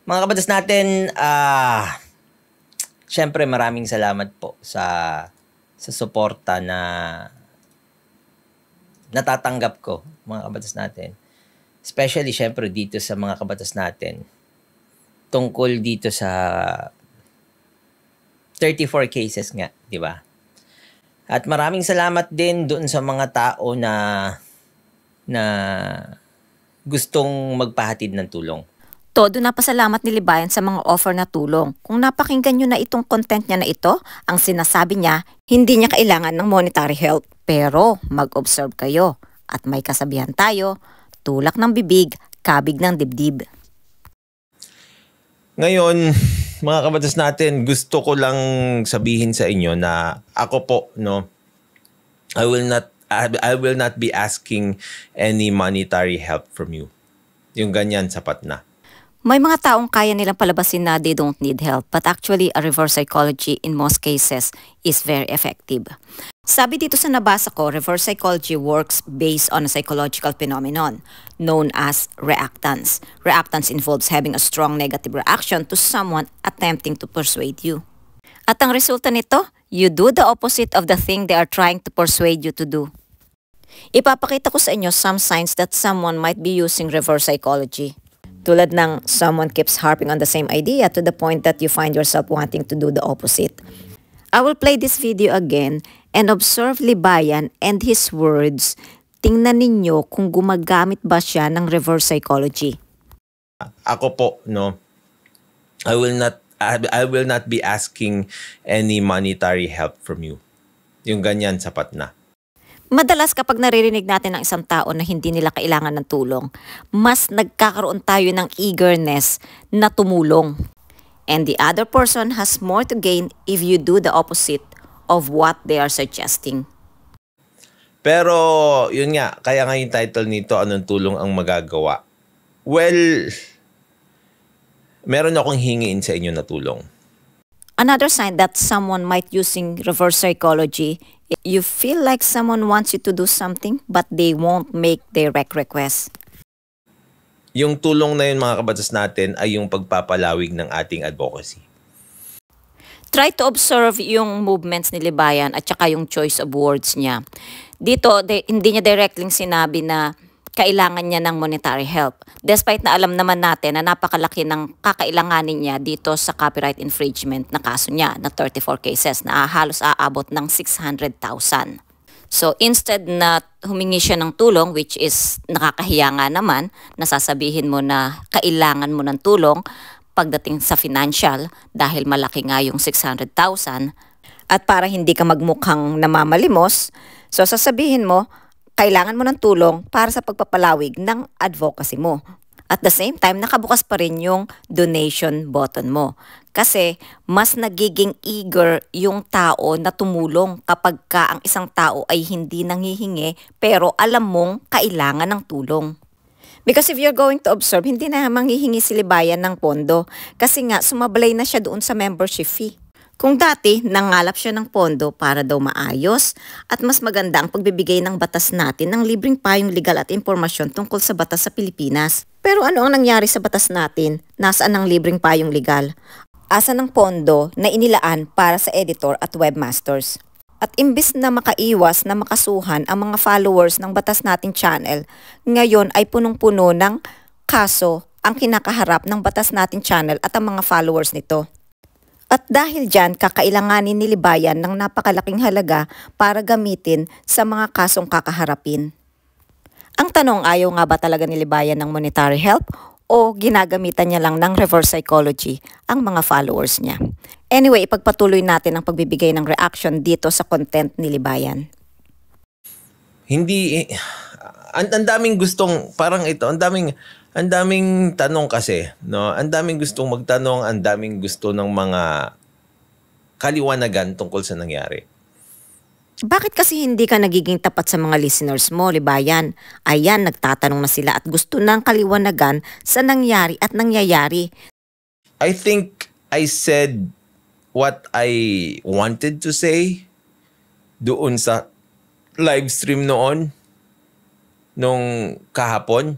Mga kabatas natin, syempre maraming salamat po sa suporta na natatanggap ko, mga kabatas natin. Especially syempre dito sa mga kabatas natin tungkol dito sa 34 cases nga, di ba? At maraming salamat din doon sa mga tao na gustong magpahatid ng tulong. Todo napasalamat ni Libayan sa mga offer na tulong. Kung napakinggan nyo na itong content niya na ito, ang sinasabi niya, hindi niya kailangan ng monetary help. Pero mag-observe kayo at may kasabihan tayo, tulak ng bibig, kabig ng dibdib. Ngayon, mga kabatas natin, gusto ko lang sabihin sa inyo na ako po, no, I will not be asking any monetary help from you. Yung ganyan, sapat na. May mga taong kaya nilang palabasin na they don't need help, but actually a reverse psychology in most cases is very effective. Sabi dito sa nabasa ko, reverse psychology works based on a psychological phenomenon known as reactance. Reactance involves having a strong negative reaction to someone attempting to persuade you. At ang resulta nito, you do the opposite of the thing they are trying to persuade you to do. Ipapakita ko sa inyo some signs that someone might be using reverse psychology. Tulad ng someone keeps harping on the same idea to the point that you find yourself wanting to do the opposite. I will play this video again and observe Libayan and his words. Tingnan ninyo kung gumagamit ba siya ng reverse psychology. Ako po, no, I will not be asking any monetary help from you. Yung ganyan, sapat na. Madalas kapag naririnig natin ng isang tao na hindi nila kailangan ng tulong, mas nagkakaroon tayo ng eagerness na tumulong. And the other person has more to gain if you do the opposite of what they are suggesting. Pero, yun nga, kaya nga yung title nito, anong tulong ang magagawa? Well, meron akong hingiin sa inyo na tulong. Another sign that someone might using reverse psychology, you feel like someone wants you to do something but they won't make direct request. Yung tulong na yun, mga kabatas natin, ay yung pagpapalawig ng ating advocacy. Try to observe yung movements ni Libayan at saka yung choice of words niya. Dito, hindi niya directly sinabi na kailangan niya ng monetary help. Despite na alam naman natin na napakalaki ng kakailanganin niya dito sa copyright infringement na kaso niya na 34 cases na halos aabot ng 600,000. So instead na humingi siya ng tulong, which is nakakahiya nga naman, nasasabihin mo na kailangan mo ng tulong pagdating sa financial dahil malaki nga yung 600,000 at para hindi ka magmukhang namamalimos, so sasabihin mo, kailangan mo ng tulong para sa pagpapalawig ng advocacy mo. At the same time, nakabukas pa rin yung donation button mo. Kasi mas nagiging eager yung tao na tumulong kapag ka ang isang tao ay hindi nanghihingi pero alam mong kailangan ng tulong. Because if you're going to observe, hindi na manghihingi si Libayan ng pondo kasi nga sumablay na siya doon sa membership fee. Kung dati, nangalap siya ng pondo para daw maayos at mas maganda ang pagbibigay ng batas natin ng libreng payong legal at impormasyon tungkol sa batas sa Pilipinas. Pero ano ang nangyari sa batas natin? Nasaan ang libreng payong legal? Asan ang pondo na inilaan para sa editor at webmasters? At imbis na makaiwas na makasuhan ang mga followers ng batas nating channel, ngayon ay punong-puno ng kaso ang kinakaharap ng batas nating channel at ang mga followers nito. At dahil dyan, kakailanganin ni Libayan ng napakalaking halaga para gamitin sa mga kasong kakaharapin. Ang tanong, ayaw nga ba talaga ni Libayan ng monetary help o ginagamitan niya lang ng reverse psychology ang mga followers niya? Anyway, ipagpatuloy natin ang pagbibigay ng reaction dito sa content ni Libayan. Hindi, ang daming gustong, parang ito, ang daming tanong kasi, no? Ang daming gustong magtanong, ang daming gusto ng mga kaliwanagan tungkol sa nangyari. Bakit kasi hindi ka nagiging tapat sa mga listeners mo, Libayan? Ayan, nagtatanong na sila at gusto ng kaliwanagan sa nangyari at nangyayari. I think I said what I wanted to say doon sa live stream noon, nung kahapon.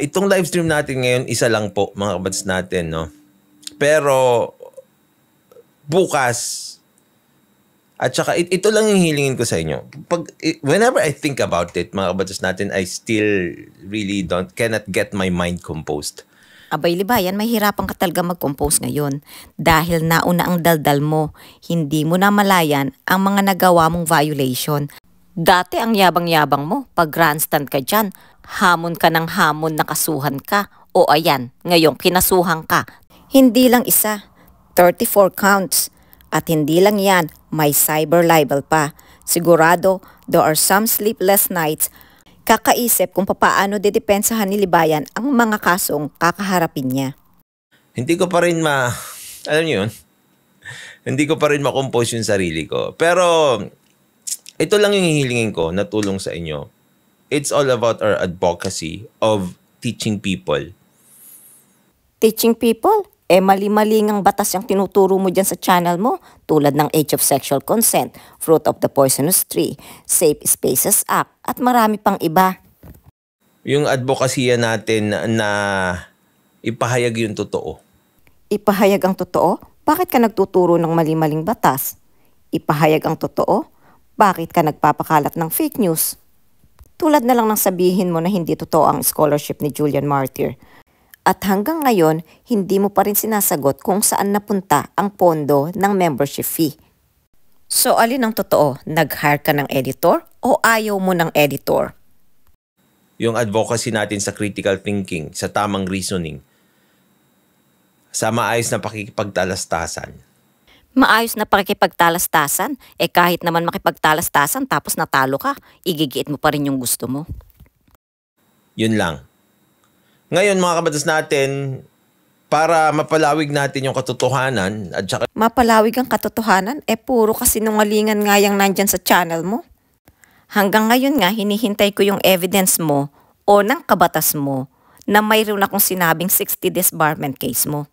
Itong live stream natin ngayon, isa lang po, mga kabatas natin, no? Pero, bukas, at saka, ito lang yung hilingin ko sa inyo. Whenever I think about it, mga kabatas natin, I still really cannot get my mind composed. Abay Libayan, may hirapan ka talaga mag-compose ngayon dahil nauna ang daldal mo. Hindi mo na malayan ang mga nagawa mong violation. Dati ang yabang-yabang mo, pag grandstand ka dyan, hamon ka ng hamon na kasuhan ka. O ayan, ngayon kinasuhan ka. Hindi lang isa, 34 counts. At hindi lang yan, may cyber libel pa. Sigurado, there are some sleepless nights. Kakaisip kung paano didepensahan ni Libayan ang mga kasong kakaharapin niya. Hindi ko pa rin alam niyo yun, hindi ko pa rin makompose yung sarili ko. Pero, ito lang yung hihilingin ko na tulong sa inyo. It's all about our advocacy of teaching people. Teaching people? Mali-mali ngang batas yung tinuturo mo dyan sa channel mo, tulad ng Age of Sexual Consent, Fruit of the Poisonous Tree, Safe Spaces Act, at marami pang iba. Yung advokasya natin na ipahayag yung totoo. Ipahayag ang totoo? Bakit ka nagtuturo ng mali-maling batas? Ipahayag ang totoo? Bakit ka nagpapakalat ng fake news? Tulad na lang ng sabihin mo na hindi totoo ang scholarship ni Julian Martyr. At hanggang ngayon, hindi mo pa rin sinasagot kung saan napunta ang pondo ng membership fee. So alin ang totoo? Nag-hire ka ng editor o ayaw mo ng editor? Yung advocacy natin sa critical thinking, sa tamang reasoning, sa maayos na pakikipagtalastasan. Maayos na pakikipagtalastasan? Kahit naman makipagtalastasan tapos natalo ka, igigiit mo pa rin yung gusto mo. Yun lang. Ngayon mga kabatas natin, para mapalawig natin yung katotohanan at saka... Mapalawig ang katotohanan? Puro kasinungalingan nga yung nandyan sa channel mo. Hanggang ngayon nga, hinihintay ko yung evidence mo o ng kabatas mo na mayroon akong sinabing 60 disbarment case mo.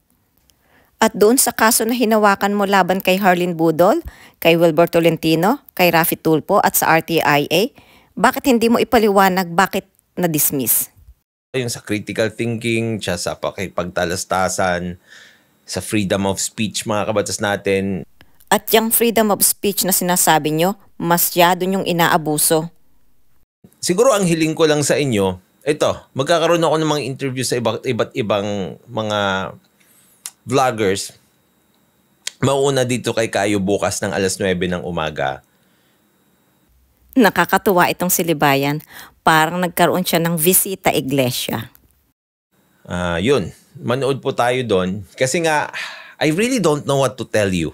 At doon sa kaso na hinawakan mo laban kay Harleen Budol, kay Wilbur Tolentino, kay Raffy Tulfo at sa RTIA, bakit hindi mo ipaliwanag bakit na-dismiss? Yung sa critical thinking, siya sa pakipagtalastasan, sa freedom of speech mga kabatas natin. At yung freedom of speech na sinasabi nyo, masyado nyong inaabuso. Siguro ang hiling ko lang sa inyo, ito, magkakaroon ako ng mga interview sa iba't ibang mga vloggers. Mauuna dito kay Kayo bukas ng 9:00 ng umaga. Nakakatuwa itong si Libayan. Parang nagkaroon siya ng visita iglesia. Yun. Manood po tayo doon. Kasi nga, I really don't know what to tell you.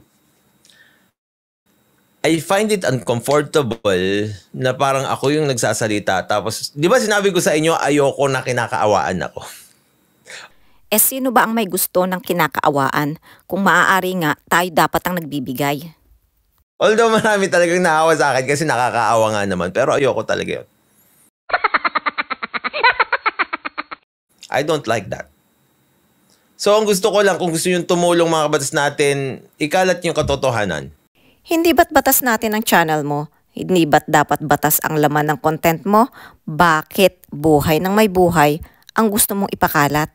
I find it uncomfortable na parang ako yung nagsasalita. Tapos, di ba sinabi ko sa inyo, ayoko na kinakaawaan ako. Sino ba ang may gusto ng kinakaawaan? Kung maaari nga, tayo dapat ang nagbibigay. Although marami talagang naawa sa akin kasi nakakaawa nga naman. Pero ayoko talaga yun. I don't like that. So ang gusto ko lang, kung gusto nyo tumulong mga kabatas natin, ikalat yung katotohanan. Hindi ba't batas natin ang channel mo? Hindi ba't dapat batas ang laman ng content mo? Bakit buhay ng may buhay ang gusto mong ipakalat?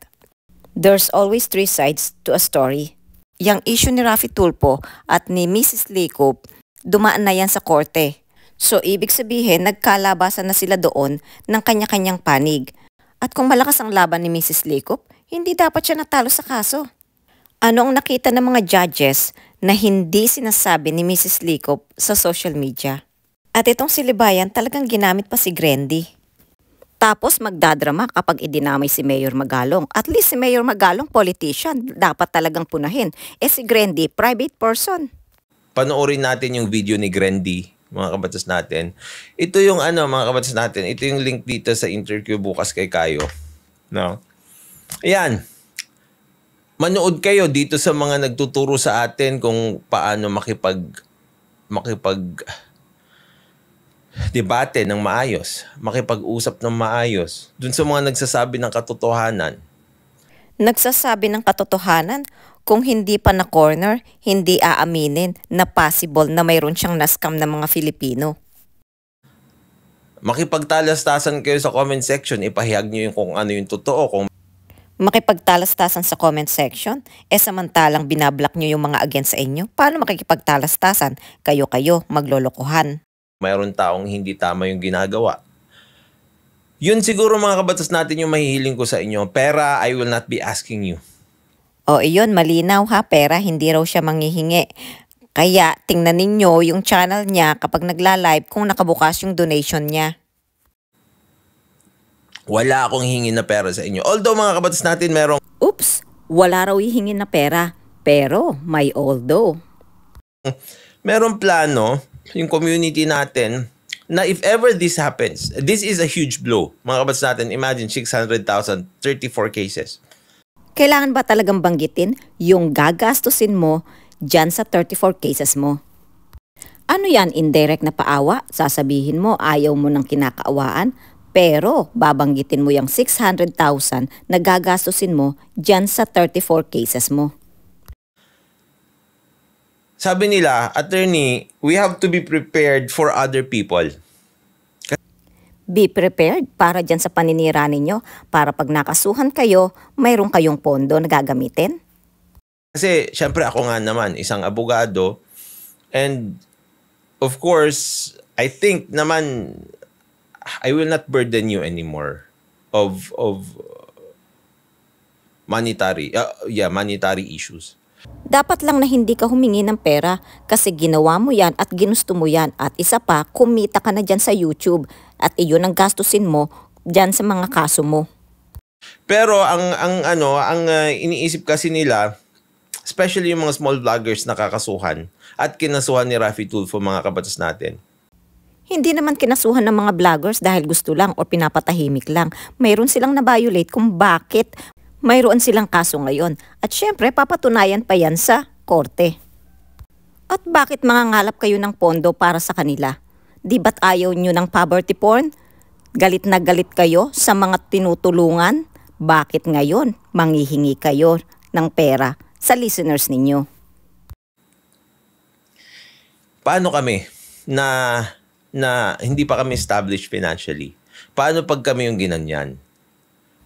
There's always 3 sides to a story. Yang issue ni Raffy Tulfo at ni Mrs. Licop, dumaan na yan sa korte. So ibig sabihin, nagkalabasan na sila doon ng kanya-kanyang panig. At kung malakas ang laban ni Mrs. Licop, hindi dapat siya natalo sa kaso. Ano ang nakita ng mga judges na hindi sinasabi ni Mrs. Licop sa social media? At itong si Libayan talagang ginamit pa si Grendy. Tapos magdadrama kapag idinamay si Mayor Magalong. At least si Mayor Magalong, politician, dapat talagang punahin. Si Grendy, private person. Panoorin natin yung video ni Grendy, mga kabatas natin. Ito yung mga kabatas natin. Ito yung link dito sa interview bukas kay Kayo. No? Ayan. Manood kayo dito sa mga nagtuturo sa atin kung paano makipag debate ng maayos, makipag-usap ng maayos, dun sa mga nagsasabi ng katotohanan. Nagsasabi ng katotohanan? Kung hindi pa na-corner, hindi aaminin na possible na mayroon siyang naskam ng mga Filipino. Makipagtalastasan kayo sa comment section, ipahayag nyo yung kung ano yung totoo, kung Makipagtalastasan sa comment section? Samantalang binablock nyo yung mga against sa inyo, paano makikipagtalastasan? Kayo-kayo, maglolokohan. mayroon taong hindi tama yung ginagawa. Yun siguro mga kabatas natin yung mahihiling ko sa inyo. Pera, I will not be asking you. O iyon, malinaw ha, pera, hindi raw siya manghihingi. Kaya tingnan ninyo yung channel niya kapag nagla-live kung nakabukas yung donation niya. Wala akong hingi na pera sa inyo. Although mga kabatas natin merong Oops, wala raw hihingin na pera. Pero may although. plano yung community natin na if ever this happens, this is a huge blow. Mga kabatas natin, imagine 600,000, 34 cases. Kailangan ba talagang banggitin yung gagastusin mo dyan sa 34 cases mo? Ano yan, indirect na paawa? Sasabihin mo ayaw mo ng kinakaawaan, pero babanggitin mo yung 600,000 na gagastusin mo dyan sa 34 cases mo. Sabi nila, attorney, we have to be prepared for other people. Be prepared para dyan sa paninira ninyo para pag nakasuhan kayo, mayroon kayong pondo na gagamitin. Kasi syempre ako nga naman, isang abogado. And of course, I think naman, I will not burden you anymore of monetary issues. Dapat lang na hindi ka humingi ng pera kasi ginawa mo yan at ginusto mo yan. At isa pa, kumita ka na dyan sa YouTube at iyon ang gastusin mo dyan sa mga kaso mo. Pero ang iniisip kasi nila, especially yung mga small vloggers na kakasuhan at kinasuhan ni Raffy Tulfo, mga kabatas natin. Hindi naman kinasuhan ng mga vloggers dahil gusto lang o pinapatahimik lang. Mayroon silang na-violate kung bakit mayroon silang kaso ngayon. At syempre, papatunayan pa yan sa korte. At bakit mangangalap kayo ng pondo para sa kanila? Di ba't ayaw nyo ng poverty porn? Galit na galit kayo sa mga tinutulungan? Bakit ngayon manghihingi kayo ng pera sa listeners ninyo? Paano kami na hindi pa kami established financially? Paano pag kami yung ginanyan?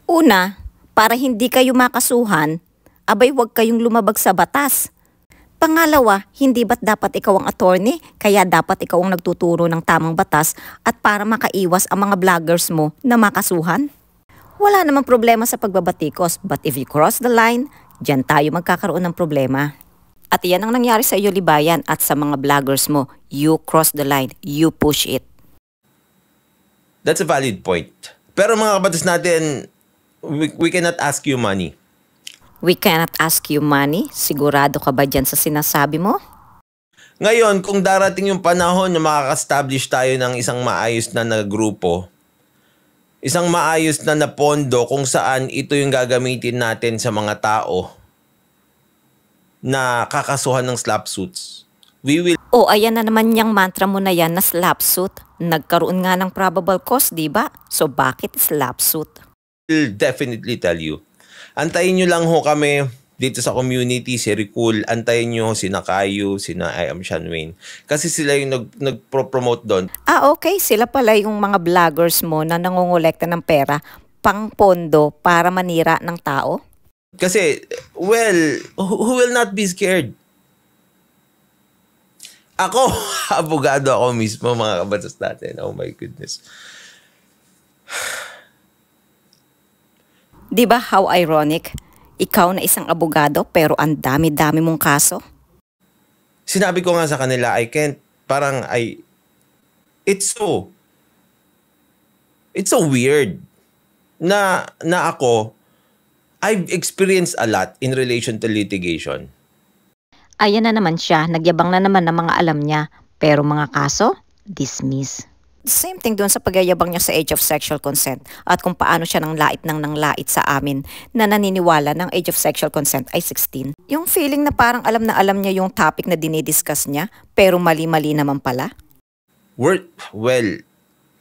Una, para hindi kayo makasuhan, abay huwag kayong lumabag sa batas. Pangalawa, hindi ba't dapat ikaw ang attorney, kaya dapat ikaw ang nagtuturo ng tamang batas at para makaiwas ang mga vloggers mo na makasuhan? Wala namang problema sa pagbabatikos, but if you cross the line, dyan tayo magkakaroon ng problema. At yan ang nangyari sa iyo, Libayan, at sa mga vloggers mo. You cross the line, you push it. That's a valid point. Pero mga kabatas natin, we cannot ask you money. We cannot ask you money? Sigurado ka ba dyan sa sinasabi mo? Ngayon, kung darating yung panahon na makaka-establish tayo ng isang maayos na grupo, isang maayos na pondo kung saan ito yung gagamitin natin sa mga tao na kakasuhan ng slap suits, we will Ayan na naman yung mantra mo na yan na slap suit. Nagkaroon nga ng probable cause, di ba? So bakit slap suit? definitely tell you. Antayin nyo lang ho kami dito sa community, si Ricul, antayin nyo si Nakayu, si I Am Shanwayne. Kasi sila yung nag-promote doon. Okay. Sila pala yung mga vloggers mo na nangongolekta ng pera pang pondo para manira ng tao? Kasi, well, who will not be scared? Ako, abogado ako mismo, mga kabatas natin. Oh my goodness. Di ba how ironic? Ikaw na isang abogado pero ang dami-dami mong kaso? Sinabi ko nga sa kanila, it's so weird na ako, I've experienced a lot in relation to litigation. Ayan na naman siya, nagyabang na naman ng mga alam niya, pero mga kaso, dismiss. Same thing doon sa pagyayabang niya sa age of sexual consent at kung paano siya nang lait sa amin na naniniwala ng age of sexual consent ay 16. Yung feeling na parang alam na alam niya yung topic na dinidiscuss niya pero mali-mali naman pala.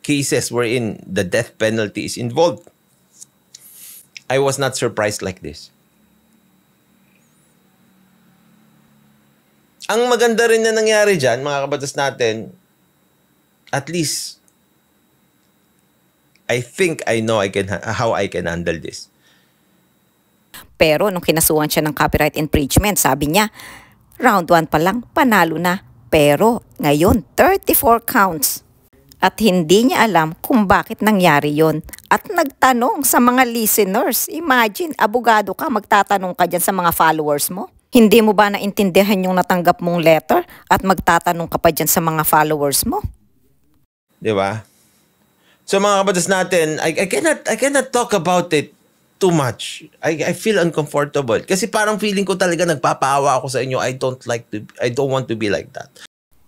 Cases wherein the death penalty is involved. I was not surprised like this. Ang maganda rin na nangyari dyan, mga kabatas natin, at least, I think I know how I can handle this. Pero nung kinasuhan siya ng copyright infringement, sabi niya, round 1 pa lang, panalo na. Pero ngayon, 34 counts. At hindi niya alam kung bakit nangyari yon. At nagtanong sa mga listeners. Imagine, abogado ka, magtatanong ka dyan sa mga followers mo. Hindi mo ba naintindihan yung natanggap mong letter at magtatanong ka pa dyan sa mga followers mo? Di ba? So mga kabatas natin, I cannot talk about it too much. I feel uncomfortable. Kasi parang feeling ko talaga nagpapaawa ako sa inyo. I don't want to be like that.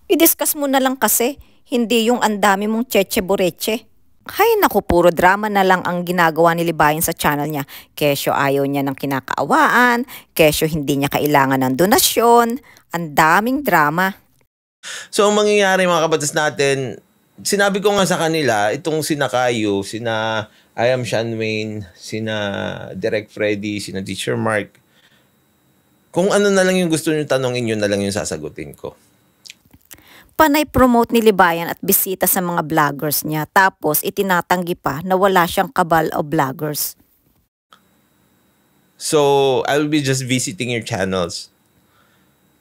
I-discuss mo na lang kasi, hindi yung andami mong cheche boreche. Hay naku, puro drama na lang ang ginagawa ni Libayan sa channel niya. Kesyo ayaw niya ng kinakaawaan, kesyo hindi niya kailangan ng donasyon, ang daming drama. So ang mangyayari mga kabatas natin, sinabi ko nga sa kanila, itong sina Kayo, sina I Am Sean Wayne, sina Direct Freddy, sina Teacher Mark, kung ano na lang yung gusto nyo tanongin, yun na lang yung sasagutin ko. Panay promote ni Libayan at bisita sa mga vloggers niya, tapos itinatanggi pa na wala siyang kabal o vloggers. So, I will be just visiting your channels.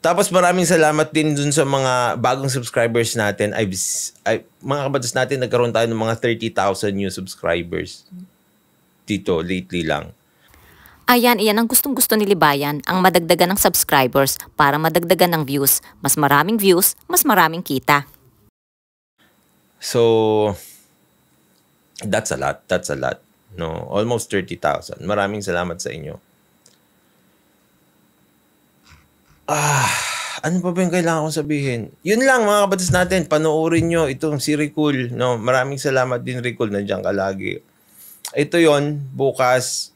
Tapos maraming salamat din dun sa mga bagong subscribers natin. Mga kabatas natin, nagkaroon tayo ng mga 30,000 new subscribers dito lately lang. Ayan, iyan ang gustong-gusto ni Libayan, ang madagdagan ng subscribers para madagdagan ng views. Mas maraming views, mas maraming kita. So, that's a lot. That's a lot. No, almost 30,000. Maraming salamat sa inyo. Ano pa ba yung kailangan kong sabihin? Yun lang mga kabatas natin, panoorin nyo itong si Ricul. No, maraming salamat din Ricul, nandiyan ka lagi. Ito yon bukas.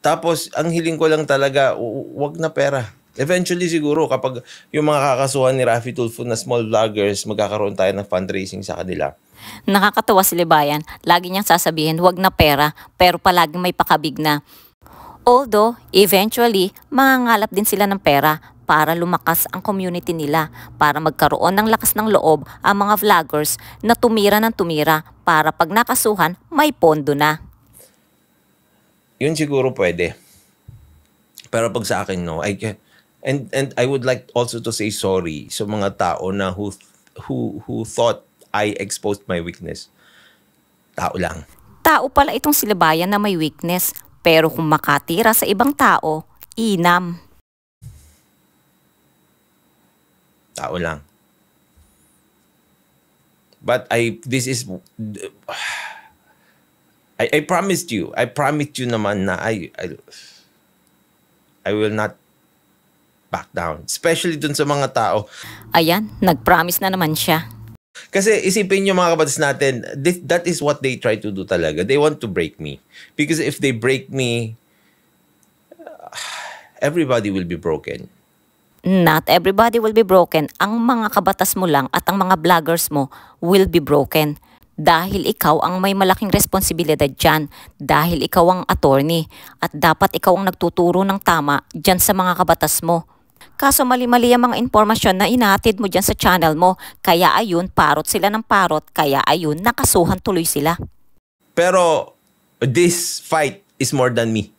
Tapos, ang hiling ko lang talaga, wag na pera. Eventually siguro, kapag yung mga kakasuhan ni Raffy Tulfo na small vloggers, magkakaroon tayo ng fundraising sa kanila. Nakakatawa si Libayan, lagi niyang sasabihin, wag na pera, pero palaging may pakabig na. Although, eventually, mangangalap din sila ng pera para lumakas ang community nila, para magkaroon ng lakas ng loob ang mga vloggers na tumira ng tumira para pag nakasuhan, may pondo na. Yun siguro pwede. Pero pag sa akin, no, I can. And I would like also to say sorry sa mga tao na who thought I exposed my weakness. Tao lang. Tao pala itong si Libayan na may weakness, pero kung makatira sa ibang tao, inam. Tao lang. But I promised you naman na I will not back down. Especially dun sa mga tao. Ayan, nag-promise na naman siya. Kasi isipin nyo mga kabatas natin, that is what they try to do talaga. They want to break me. Because if they break me, everybody will be broken. Not everybody will be broken. Ang mga kabatas mo lang at ang mga vloggers mo will be broken. Dahil ikaw ang may malaking responsibilidad dyan. Dahil ikaw ang attorney. At dapat ikaw ang nagtuturo ng tama dyan sa mga kabatas mo. Kaso mali-mali ang mga impormasyon na inahatid mo dyan sa channel mo. Kaya ayun, parot sila ng parot. Kaya ayun, nakasuhan tuloy sila. Pero this fight is more than me.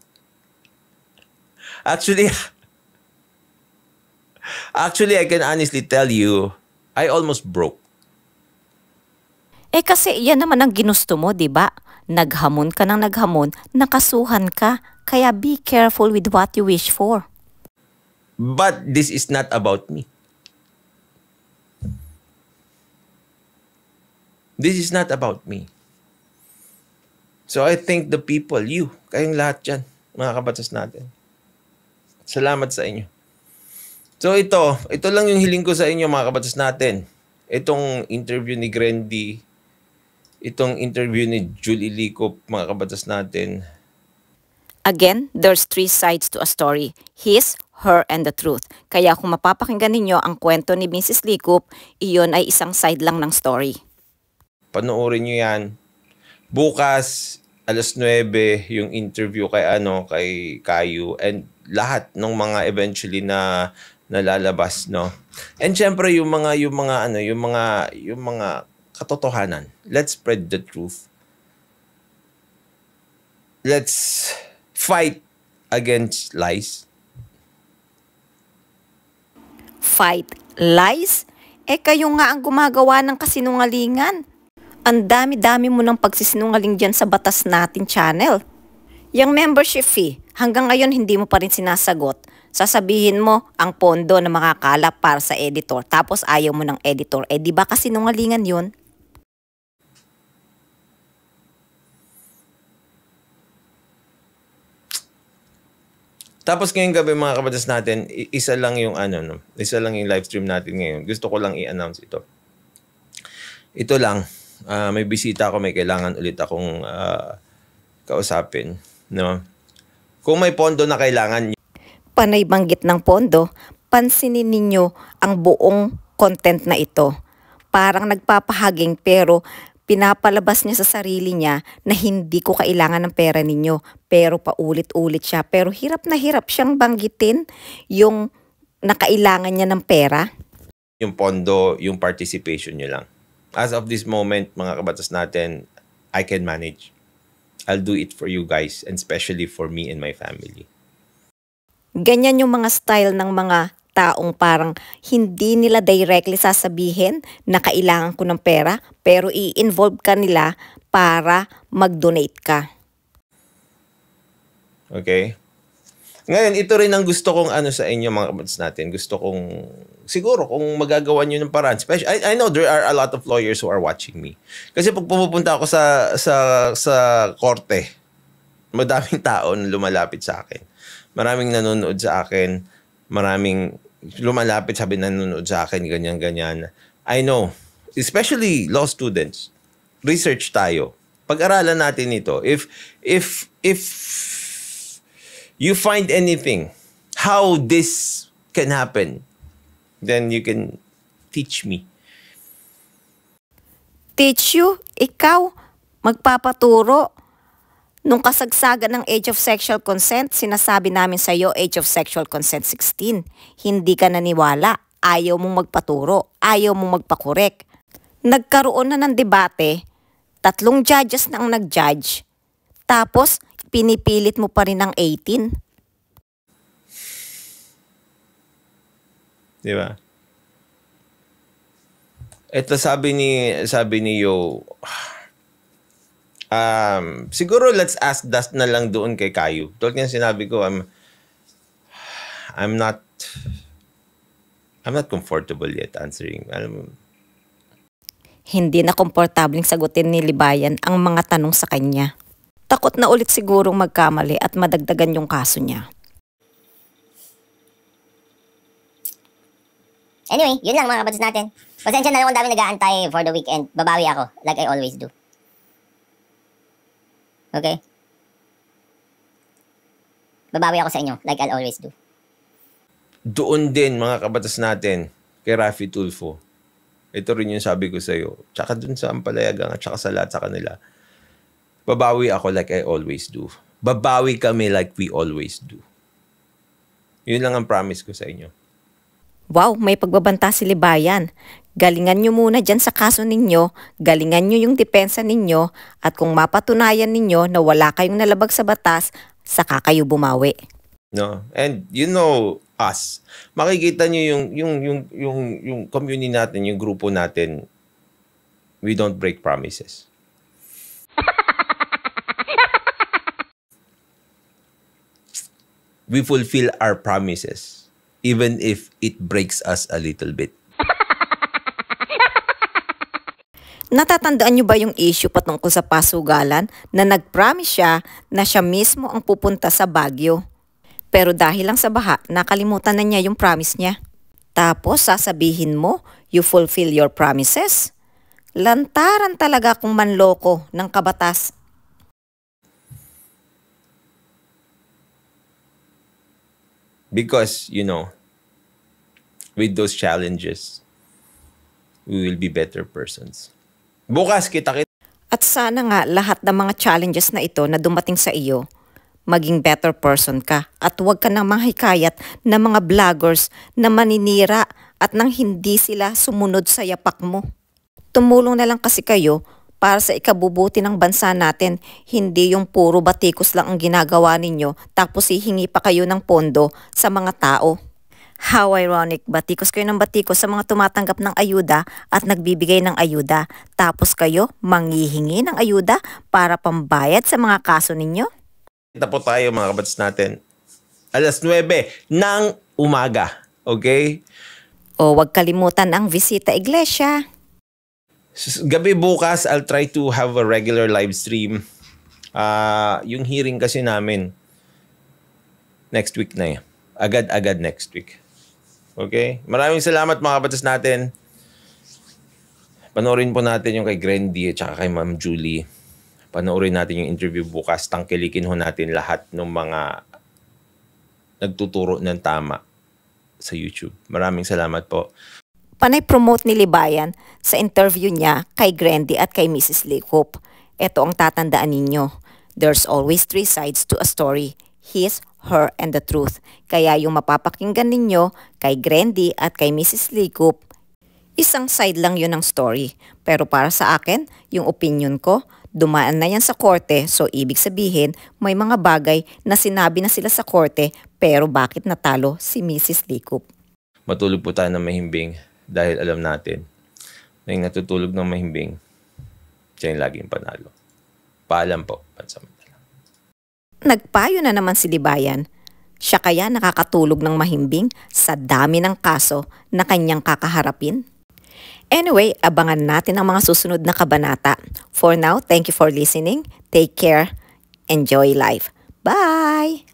Actually, I can honestly tell you, I almost broke. Kasi yan naman ang ginusto mo, di ba? Naghamon ka ng naghamon, nakasuhan ka. Kaya be careful with what you wish for. But this is not about me. This is not about me. So I thank the people, kayong lahat dyan, mga kabatas natin. Salamat sa inyo. So ito lang yung hiling ko sa inyo mga kabatas natin. Itong interview ni Grandy, itong interview ni Julie Licop, mga kabatas natin. Again, there's 3 sides to a story. His, her, and the truth. Kaya kung mapapakinggan ninyo ang kwento ni Mrs. Licop, iyon ay isang side lang ng story. Panoorin nyo yan. Bukas, 9:00, yung interview kay Kayu, and lahat ng mga eventually na nalalabas, no. And syempre yung mga katotohanan. Let's spread the truth. let's fight against lies. Fight lies? Kayo nga ang gumagawa ng kasinungalingan. Ang dami-dami mo ng pagsisinungaling dyan sa Batas Natin channel. Yung membership fee, hanggang ngayon hindi mo pa rin sinasagot. Sasabihin mo ang pondo na makakalap para sa editor, tapos ayaw mo ng editor. Di ba kasinungalingan yun? Tapos ngayong gabi mga kabatas natin, isa lang yung isa lang yung live stream natin ngayon. Gusto ko lang i-announce ito. Ito lang, may bisita ako, may kailangan ulit akong kausapin, no? Kung may pondo na kailangan, Panay banggit ng pondo, pansinin ninyo ang buong content na ito. Parang nagpapahaging pero pinapalabas niya sa sarili niya na hindi ko kailangan ng pera ninyo. Pero paulit-ulit siya. Pero hirap na hirap siyang banggitin yung nakailangan niya ng pera. yung pondo, yung participation nyo lang. As of this moment, mga kabatas natin, I can manage. I'll do it for you guys, and especially for me and my family. Ganyan yung mga style ng mga taong parang hindi nila directly sasabihin na kailangan ko ng pera, pero i-involve ka nila para mag-donate ka. Okay? Ngayon, ito rin ang gusto kong sa inyo mga kabatas natin. Gusto kong, siguro, kung magagawa nyo ng paraan. I know there are a lot of lawyers who are watching me. Kasi pag pumupunta ako sa korte, madaming tao na lumalapit sa akin. Maraming nanonood sa akin. Maraming lumalapit, sabi nanonood sa akin, ganyan-ganyan. I know. Especially law students. Research tayo. Pag-aralan natin ito. If you find anything, how this can happen, then you can teach me. Teach you? Ikaw? Magpapaturo? Nung kasagsagan ng age of sexual consent, sinasabi namin sa iyo age of sexual consent 16. Hindi ka naniwala. Ayaw mong magpaturo. Ayaw mong magpakorek. Nagkaroon na ng debate. 3 judges na ang nag-judge. Tapos, pinipilit mo pa rin ng 18. Di ba? Ito sabi ni Yo, siguro let's ask Dust na lang doon kay Kayu. Tulad nga sinabi ko, I'm not comfortable yet answering. Hindi na komportabling sagutin ni Libayan ang mga tanong sa kanya. Takot na ulit sigurong magkamali at madagdagan yung kaso niya. Anyway, yun lang mga kabatas natin. Pasensya na lang kung dami nag-aantay for the weekend. Babawi ako, like I always do. Okay? Babawi ako sa inyo, like I always do. Doon din mga kabatas natin kay Raffy Tulfo. Ito rin yung sabi ko sa iyo. Tsaka dun sa Ampalayagang at tsaka sa lahat sa kanila. Babawi ako like I always do. Babawi kami like we always do. Yun lang ang promise ko sa inyo. Wow, may pagbabanta si Libayan. Galingan nyo muna dyan sa kaso ninyo, galingan nyo yung depensa ninyo, at kung mapatunayan ninyo na wala kayong nalabag sa batas, saka kayo bumawi. No? And you know us. Makikita nyo yung community natin, yung grupo natin, we don't break promises. We fulfill our promises even if it breaks us a little bit. Natatandaan nyo ba yung issue patungkol sa pasugalan na nag-promise siya na siya mismo ang pupunta sa Baguio? Pero dahil lang sa baha, nakalimutan na niya yung promise niya. Tapos sasabihin mo, you fulfill your promises? Lantaran talaga kung manloko ng kabatas. Because, you know, with those challenges, we will be better persons. Bukas kita. At sana nga lahat ng mga challenges na ito na dumating sa iyo, maging better person ka at huwag ka nang manghikayat ng mga vloggers na maninira at nang hindi sila sumunod sa yapak mo. Tumulong na lang kasi kayo para sa ikabubuti ng bansa natin. Hindi yung puro batikos lang ang ginagawa ninyo tapos hihingi pa kayo ng pondo sa mga tao. How ironic, batikos kayo ng batikos sa mga tumatanggap ng ayuda at nagbibigay ng ayuda. Tapos kayo manghihingi ng ayuda para pambayad sa mga kaso ninyo? Kita po tayo mga kabatas natin. 9:00 ng umaga. Okay? O wag kalimutan ang bisita iglesia. Gabi bukas, I'll try to have a regular live stream. Yung hearing kasi namin, next week na yan. Agad-agad next week. Okay? Maraming salamat mga kabatas natin. Panoorin po natin yung kay Grandy at saka kay Ma'am Julie. Panoorin natin yung interview bukas. Tangkilikin ho natin lahat ng mga nagtuturo ng tama sa YouTube. Maraming salamat po. Panay-promote ni Libayan sa interview niya kay Grandy at kay Mrs. Leacoop. Ito ang tatandaan ninyo. There's always 3 sides to a story. His, her, and the truth. Kaya yung mapapakinggan ninyo kay Grandy at kay Mrs. Leacoop, isang side lang yun ng story. Pero para sa akin, yung opinion ko, dumaan na yan sa korte, so ibig sabihin, may mga bagay na sinabi na sila sa korte, pero bakit natalo si Mrs. Leacoop? Matulog po tayo ng mahimbing dahil alam natin na yung natutulog ng mahimbing, siya yung laging panalo. Paalam po, pansamantala. Nagpayo na naman si Libayan. Siya kaya nakakatulog ng mahimbing sa dami ng kaso na kanyang kakaharapin? Anyway, abangan natin ang mga susunod na kabanata. For now, thank you for listening. Take care. Enjoy life. Bye!